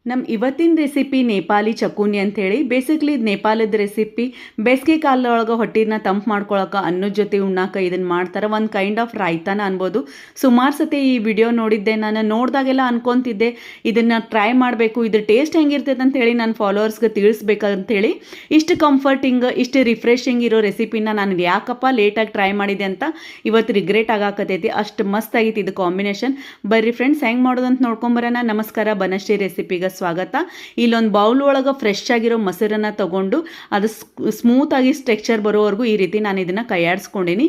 ನಮ್ಮ ಇವತ್ತಿನ ರೆಸಿಪಿ ನೇಪಾಲಿ ಚಕೂನಿ ಅಂತೇಳಿ ಬೇಸಿಕ್ಲಿ ಇದು ನೇಪಾಳದ ರೆಸಿಪಿ. ಬೇಸಿಗೆ ಕಾಲದೊಳಗೆ ಹೊಟ್ಟಿನ ತಂಪು ಮಾಡ್ಕೊಳಕ್ಕೆ ಅನ್ನದ ಜೊತೆ ಉಣ್ಣಾಕ ಇದನ್ನು ಮಾಡ್ತಾರೆ. ಒಂದು ಕೈಂಡ್ ಆಫ್ ರಾಯ್ತಾನ ಅನ್ಬೋದು. ಸುಮಾರು ಸತಿ ಈ ವಿಡಿಯೋ ನೋಡಿದ್ದೆ, ನಾನು ನೋಡಿದಾಗೆಲ್ಲ ಅನ್ಕೊತಿದ್ದೆ ಇದನ್ನು ಟ್ರೈ ಮಾಡಬೇಕು, ಇದ್ರ ಟೇಸ್ಟ್ ಹೆಂಗಿರ್ತೈತೆ ಅಂತೇಳಿ ನನ್ನ ಫಾಲೋವರ್ಸ್ಗೆ ತಿಳಿಸ್ಬೇಕಂತೇಳಿ ಇಷ್ಟು ಕಂಫರ್ಟಿಂಗ್ ಇಷ್ಟು ರಿಫ್ರೆಶಿಂಗ್ ಇರೋ ರೆಸಿಪಿನ ನಾನು ಯಾಕಪ್ಪ ಲೇಟಾಗಿ ಟ್ರೈ ಮಾಡಿದೆ ಅಂತ ಇವತ್ತು ರಿಗ್ರೆಟ್ ಆಗಾಕತೈತಿ. ಅಷ್ಟು ಮಸ್ತ್ ಆಗಿತ್ತು ಇದು ಕಾಂಬಿನೇಷನ್. ಬರ್ರಿ ಫ್ರೆಂಡ್ಸ್, ಹೆಂಗೆ ಮಾಡೋದಂತ ನೋಡ್ಕೊಂಬರೋಣ. ನಮಸ್ಕಾರ, ಬನಶ್ರೀ ರೆಸಿಪಿಗೆ ಸ್ವಾಗತ. ಇಲ್ಲೊಂದು ಬೌಲ್ ಒಳಗೆ ಫ್ರೆಶ್ ಆಗಿರೋ ಮೊಸರನ್ನ ತಗೊಂಡು ಅದು ಸ್ಮೂತ್ ಆಗಿ ಟೆಕ್ಸ್ಚರ್ ಬರೋವರೆಗೂ ಈ ರೀತಿ ನಾನು ಇದನ್ನು ಕೈಯಾಡಿಸ್ಕೊಂಡೀನಿ.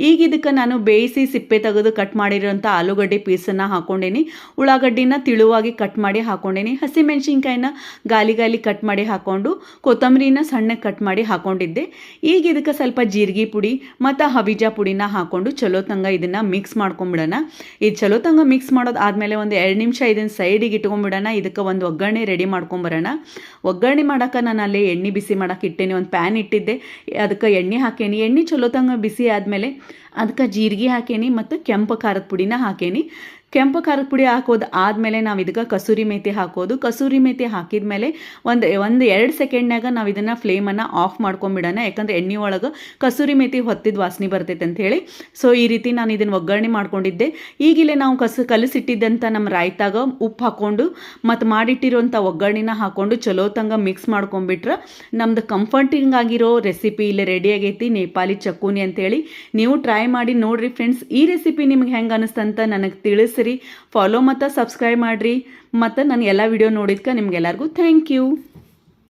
ಈಗ ಇದಕ್ಕೆ ನಾನು ಬೇಯಿಸಿ ಸಿಪ್ಪೆ ತೆಗೆದು ಕಟ್ ಮಾಡಿರೋಂಥ ಆಲೂಗಡ್ಡೆ ಪೀಸನ್ನು ಹಾಕೊಂಡೀನಿ. ಉಳ್ಳಾಗಡ್ಡಿನ ತಿಳುವಾಗಿ ಕಟ್ ಮಾಡಿ ಹಾಕೊಂಡೀನಿ. ಹಸಿಮೆಣ್ಸಿನ್ಕಾಯಿನ ಗಾಲಿ ಕಟ್ ಮಾಡಿ ಹಾಕೊಂಡು ಕೊತ್ತಂಬರಿನ ಸಣ್ಣಗೆ ಕಟ್ ಮಾಡಿ ಹಾಕೊಂಡಿದ್ದೆ. ಈಗ ಇದಕ್ಕೆ ಸ್ವಲ್ಪ ಜೀರಿಗೆ ಪುಡಿ ಮತ್ತು ಹವಿಜಾ ಪುಡಿನ ಹಾಕೊಂಡು ಚಲೋ ತಂಗ ಇದನ್ನು ಮಿಕ್ಸ್ ಮಾಡ್ಕೊಂಬಿಡೋಣ. ಇದು ಚಲೋ ತಂಗ ಮಿಕ್ಸ್ ಮಾಡೋದು ಆದಮೇಲೆ ಒಂದು 2 ನಿಮಿಷ ಇದನ್ನು ಸೈಡಿಗೆ ಇಟ್ಕೊಂಡ್ಬಿಡೋಣ. ಇದಕ್ಕೆ ಒಂದು ಒಗ್ಗರಣೆ ರೆಡಿ ಮಾಡ್ಕೊಂಬರೋಣ. ಒಗ್ಗರಣೆ ಮಾಡೋಕೆ ನಾನು ಅಲ್ಲಿ ಎಣ್ಣೆ ಬಿಸಿ ಮಾಡೋಕೆ ಇಟ್ಟೇನಿ. ಒಂದು ಪ್ಯಾನ್ ಇಟ್ಟಿದ್ದೆ, ಅದಕ್ಕೆ ಎಣ್ಣೆ ಹಾಕೇನಿ. ಎಣ್ಣೆ ಚಲೋ ತಂಗ ಬಿಸಿ ಆದಮೇಲೆ ಅದಕ್ಕೆ ಜೀರಿಗೆ ಹಾಕೇನಿ ಮತ್ತು ಕೆಂಪು ಖಾರದ ಪುಡಿನ ಹಾಕೇನಿ. ಕೆಂಪು ಖಾರದ ಪುಡಿ ಹಾಕೋದು ಆದಮೇಲೆ ನಾವು ಇದಕ್ಕೆ ಕಸೂರಿ ಮೇಥಿ ಹಾಕೋದು. ಕಸೂರಿ ಮೇಥಿ ಹಾಕಿದ ಮೇಲೆ ಒಂದು 2 ಸೆಕೆಂಡ್ನಾಗ ನಾವು ಇದನ್ನು ಫ್ಲೇಮನ್ನು ಆಫ್ ಮಾಡ್ಕೊಂಬಿಡೋಣ. ಯಾಕಂದರೆ ಎಣ್ಣೆ ಒಳಗೆ ಕಸೂರಿ ಮೇಥಿ ಹೊತ್ತಿದ ವಾಸನೆ ಬರ್ತೈತೆ ಅಂತ ಹೇಳಿ. ಸೊ ಈ ರೀತಿ ನಾನು ಇದನ್ನು ಒಗ್ಗರಣೆ ಮಾಡ್ಕೊಂಡಿದ್ದೆ. ಈಗಿಲ್ಲೇ ನಾವು ಕಲಸಿಟ್ಟಿದ್ದಂಥ ನಮ್ಮ ರಾಯ್ತಾಗ ಉಪ್ಪು ಹಾಕ್ಕೊಂಡು ಮತ್ತು ಮಾಡಿಟ್ಟಿರೋಂಥ ಒಗ್ಗರಣೆನ ಹಾಕ್ಕೊಂಡು ಚಲೋ ತಂಗ ಮಿಕ್ಸ್ ಮಾಡ್ಕೊಂಬಿಟ್ರೆ ನಮ್ದು ಕಂಫರ್ಟಿಂಗ್ ಆಗಿರೋ ರೆಸಿಪಿ ಇಲ್ಲೇ ರೆಡಿ ಆಗೈತಿ, ನೇಪಾಲಿ ಚಕ್ಕೂನಿ ಅಂತೇಳಿ. ನೀವು ಟ್ರೈ ಮಾಡಿ ನೋಡಿರಿ ಫ್ರೆಂಡ್ಸ್. ಈ ರೆಸಿಪಿ ನಿಮ್ಗೆ ಹೆಂಗೆ ಅನಿಸ್ತಂತ ನನಗೆ ತಿಳಿಸಿ ಫಾಲೋ ಮತ್ತು ಸಬ್ಸ್ಕ್ರೈಬ್ ಮಾಡಿರಿ. ಮತ್ತು ನಾನು ಎಲ್ಲ ವಿಡಿಯೋ ನೋಡಿದ್ಕೆ ನಿಮ್ಗೆಲ್ಲರಿಗೂ ಥ್ಯಾಂಕ್ ಯು.